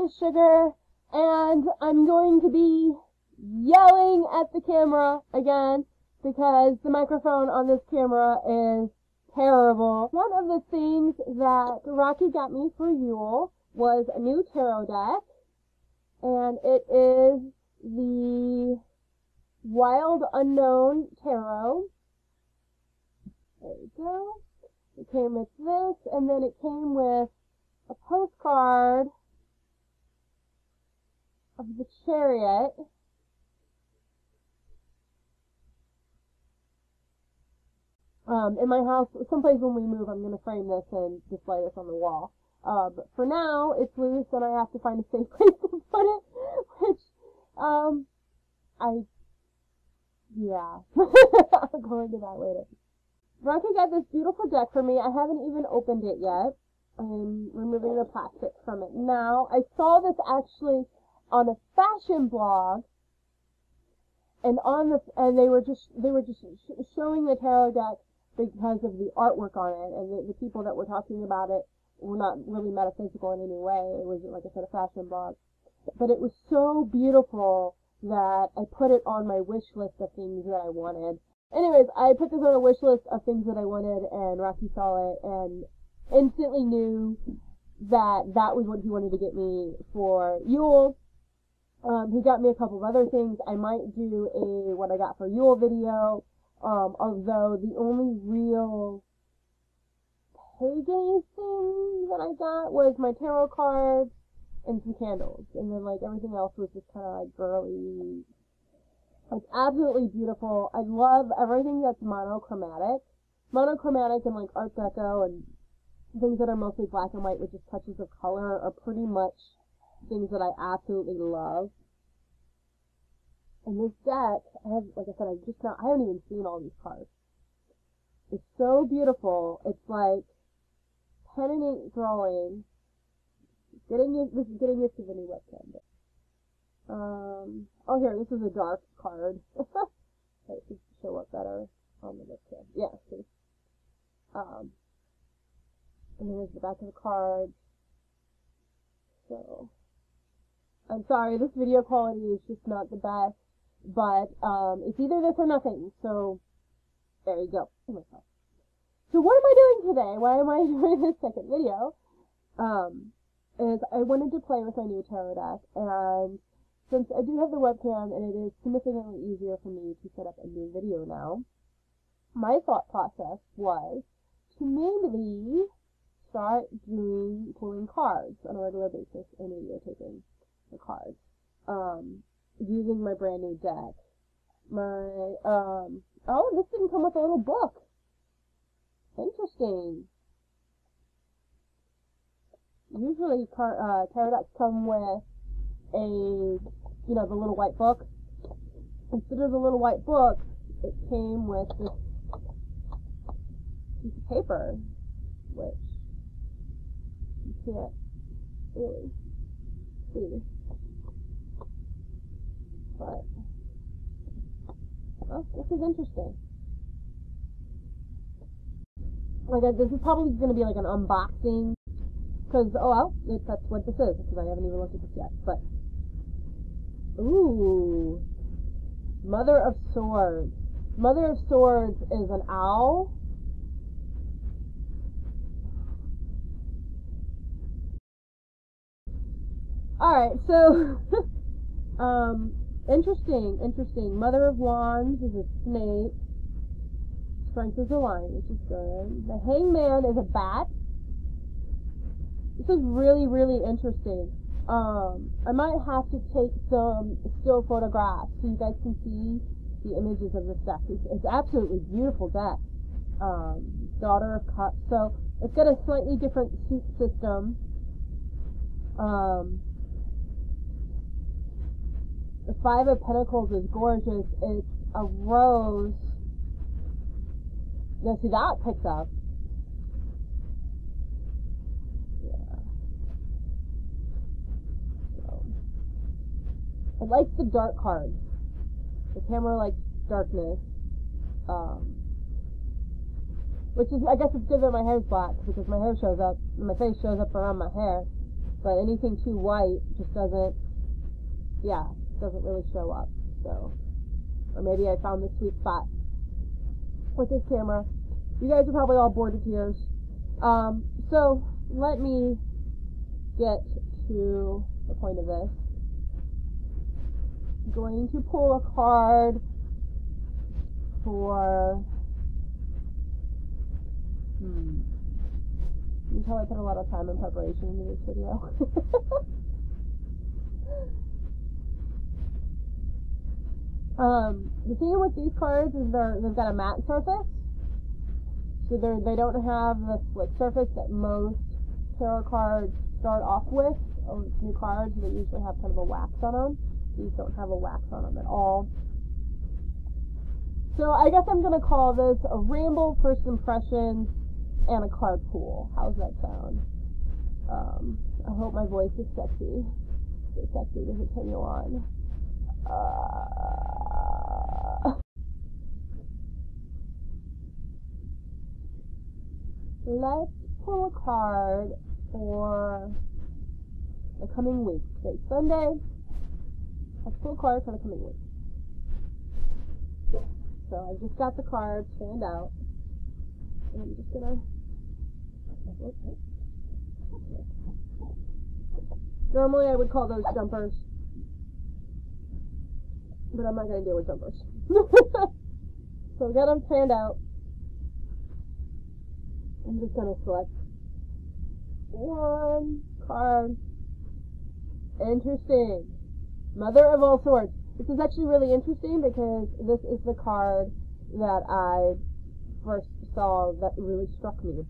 is Sugar, and I'm going to be yelling at the camera again because the microphone on this camera is terrible. One of the things that Rocky got me for Yule was a new tarot deck, and it is the Wild Unknown Tarot. There you go. It came with this, and then it came with a postcard of the Chariot. In my house, someplace when we move, I'm going to frame this and display this on the wall. But for now, it's loose, and I have to find a safe place to put it, which, yeah. I'll go into that later. Rocky got this beautiful deck for me. I haven't even opened it yet. I'm removing the plastic from it now. I saw this actually on a fashion blog, and they were just showing the tarot deck because of the artwork on it, and the people that were talking about it were not really metaphysical in any way. It was, like I said, a fashion blog, but it was so beautiful that I put it on my wish list of things that I wanted. Anyways, I put this on a wish list of things that I wanted, and Rocky saw it and instantly knew that that was what he wanted to get me for Yule. He got me a couple of other things. I might do a what I got for Yule video, although the only real pagan thing that I got was my tarot cards and some candles, and then like everything else was just kind of like girly. It's absolutely beautiful. I love everything that's monochromatic and like Art Deco and things that are mostly black and white with just touches of color are pretty much things that I absolutely love. And this deck, like I said, I haven't even seen all these cards. It's so beautiful. It's like pen and ink drawing. This is getting used to the new webcam. Oh here, this is a dark card. It should show up better on the webcam. Yeah, see. And here's the back of the card. So, I'm sorry, this video quality is just not the best, but it's either this or nothing, so there you go. Oh my God. So what am I doing today? Why am I doing this second video? Is I wanted to play with my new tarot deck, and since I do have the webcam and it is significantly easier for me to set up a new video now, my thought process was to mainly start pulling cards on a regular basis and videotaping the cards, using my brand new deck. Oh, this didn't come with a little book. Interesting. Usually tarot decks come with the little white book. Instead of the little white book, it came with this piece of paper, which you can't really see. But, well, this is interesting. This is probably going to be like an unboxing, because, oh well, that's what this is, because I haven't even looked at this yet, but, ooh, Mother of Swords. Mother of Swords is an owl. Alright, so, interesting. Mother of Wands is a snake. Strength is a lion, which is good. The Hangman is a bat. This is really, really interesting. I might have to take some still photographs so you guys can see the images of this deck. It's absolutely beautiful deck. Daughter of Cups. So, it's got a slightly different suit system. The Five of Pentacles is gorgeous. It's a rose. Now see, that picks up. Yeah. So, I like the dark cards. The camera likes darkness. Which is, I guess it's good that my hair's black, because my hair shows up, my face shows up around my hair. but anything too white just doesn't really show up. So, or maybe I found the sweet spot with this camera. You guys are probably all bored to tears. So let me get to the point of this. I'm going to pull a card for you can tell I put a lot of time and preparation into this video. The thing with these cards is they've got a matte surface, so they don't have the slick surface that most tarot cards start off with. New cards, they usually have kind of a wax on them. These don't have a wax on them at all. So I guess I'm going to call this a ramble, first impressions, and a card pool. How's that sound? I hope my voice is sexy. It's sexy. Does it turn you on? Let's pull a card for the coming week. Today's Sunday. Let's pull a card for the coming week. So I've just got the cards fanned out. And I'm just gonna... Normally I would call those jumpers, but I'm not gonna deal with jumpers. So I've got them fanned out. I'm just gonna select one card. Interesting. Mother of all swords. This is actually really interesting because this is the card that I first saw that really struck me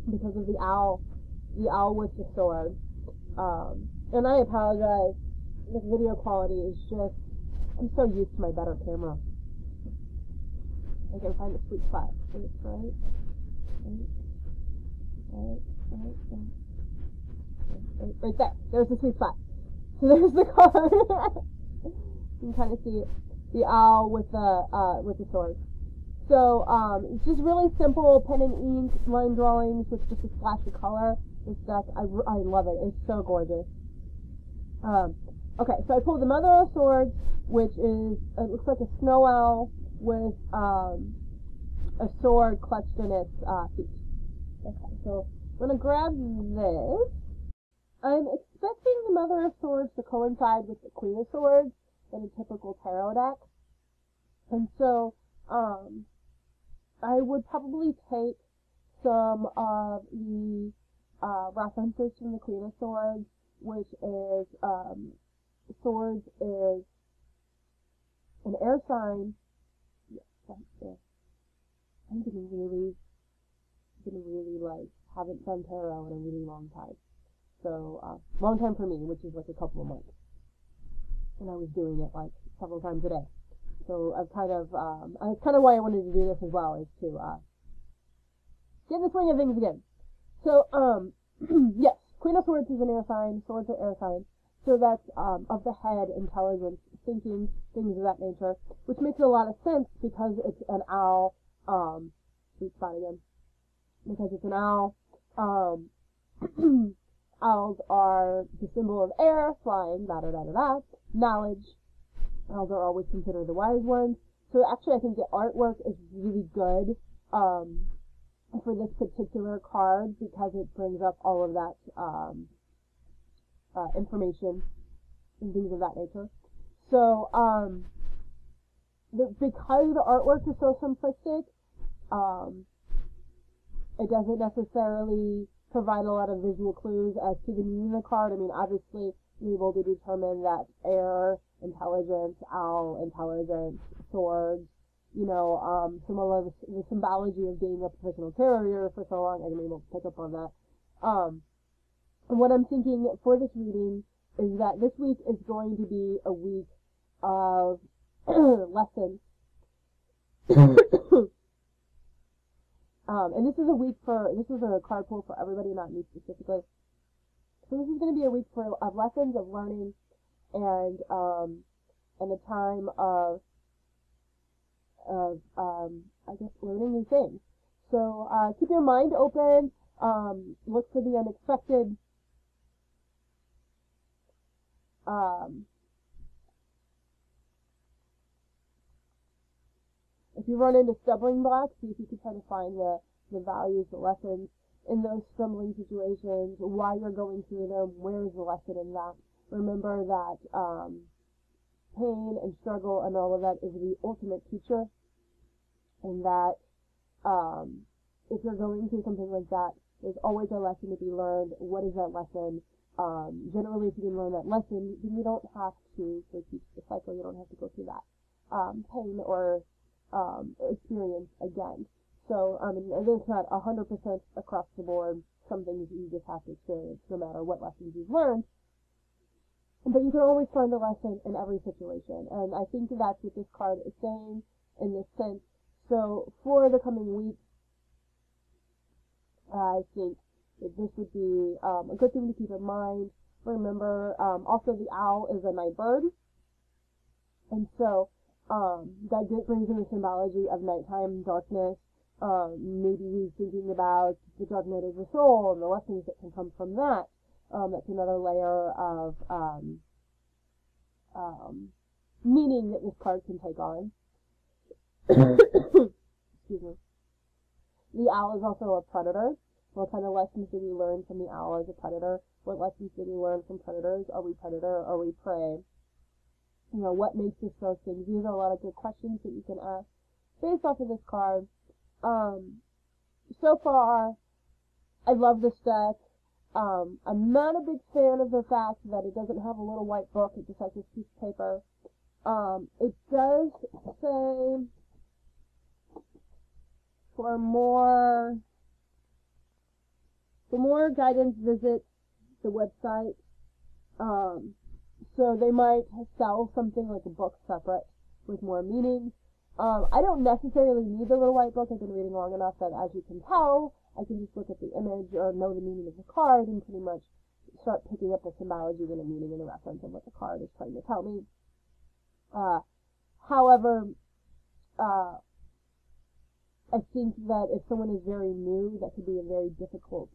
because of the owl with the sword. And I apologize, this video quality is just, I'm so used to my better camera. I can find a sweet spot. Right there. There's the sweet spot. So there's the card. You can kind of see it. The owl with the sword. So it's just really simple pen and ink line drawings with just a splash of color. This deck, I love it. It's so gorgeous. Okay, so I pulled the Mother of Swords, which is, it looks like a snow owl with a sword clutched in its feet. Okay, so I'm going to grab this. I'm expecting the Mother of Swords to coincide with the Queen of Swords in a typical tarot deck. And so, I would probably take some of the references from the Queen of Swords, which is, Swords is an air sign. Yes, that's it. I'm gonna really haven't done tarot in a really long time. So, long time for me, which is like a couple of months. And I was doing it like several times a day. So I've kind of, that's kind of why I wanted to do this as well, is to, get in the swing of things again. So, yes, Queen of Swords is an air sign, swords are air signs. So that's, of the head, intelligence, thinking, things of that nature, which makes a lot of sense because it's an owl, sweet spot again, because it's an owl. Owls are the symbol of air, flying, da-da-da-da-da, knowledge. Owls are always considered the wise ones. So actually I think the artwork is really good, for this particular card because it brings up all of that, information and things of that nature. So, because the artwork is so simplistic, it doesn't necessarily provide a lot of visual clues as to the meaning of the card. I mean, obviously, you're able to determine that air, intelligence, owl, intelligence, swords, you know, some of the symbology of being a professional tarot reader for so long, I've been able to pick up on that. What I'm thinking for this reading is that this week is going to be a week of lessons. And this is a card pull for everybody, not me specifically. So this is going to be a week of lessons, of learning, and a time of I guess learning new things. So keep your mind open, look for the unexpected, if you run into stumbling blocks, see if you can try to find the values, the lessons in those stumbling situations, why you're going through them, where is the lesson in that. Remember that pain and struggle and all of that is the ultimate teacher, and that if you're going through something like that, there's always a lesson to be learned. What is that lesson? Generally, if you can learn that lesson, then you don't have to repeat the cycle. You don't have to go through that pain or experience again. So, it's not 100% across the board. Some things you just have to experience no matter what lessons you've learned. But you can always find a lesson in every situation. And I think that's what this card is saying in this sense. So, for the coming weeks, I think that this would be a good thing to keep in mind. Remember, also the owl is a night bird. And so, that brings in the symbology of nighttime, darkness. Maybe he's thinking about the dark night of the soul and the lessons that can come from that. That's another layer of meaning that this card can take on. Excuse me. The owl is also a predator. What kind of lessons did we learn from the owl as a predator? What lessons did we learn from predators? Are we predator? Are we prey? You know, what makes us those things? These are a lot of good questions that you can ask based off of this card. So far, I love this deck. I'm not a big fan of the fact that it doesn't have a little white book. It just has this piece of paper. It does say for more guidance, visit the website. So they might sell something like a book separate with more meanings. I don't necessarily need the little white book. I've been reading long enough that, as you can tell, I can just look at the image or know the meaning of the card and pretty much start picking up the symbology and the meaning and the reference of what the card is trying to tell me. However, I think that if someone is very new, that could be a very difficult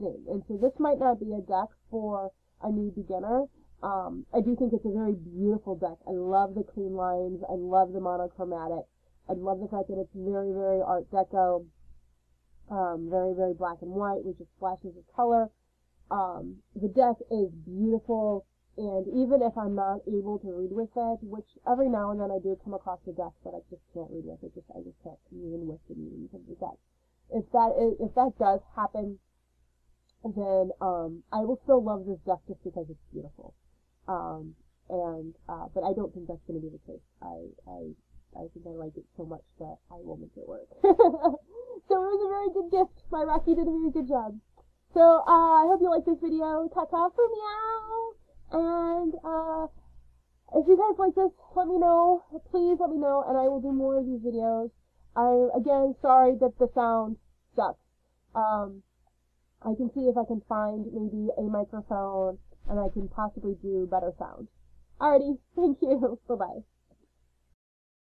thing. And so this might not be a deck for a new beginner. I do think it's a very beautiful deck. I love the clean lines. I love the monochromatic. I love the fact that it's very, very Art Deco. Very, very black and white with just flashes of color. The deck is beautiful, and even if I'm not able to read with it, which every now and then I do come across a deck that I just can't read with, I just can't commune with the meanings of the deck. If that does happen, then I will still love this deck just because it's beautiful. But I don't think that's going to be the case. I think I like it so much that I will make it work. So it was a very good gift. My Rocky did a very good job. So I hope you liked this video. Ta-ta for meow. And if you guys like this, let me know. Please let me know, and I will do more of these videos. Again, sorry that the sound sucks. I can see if I can find maybe a microphone and I can possibly do better sound. Alrighty, thank you. Bye-bye.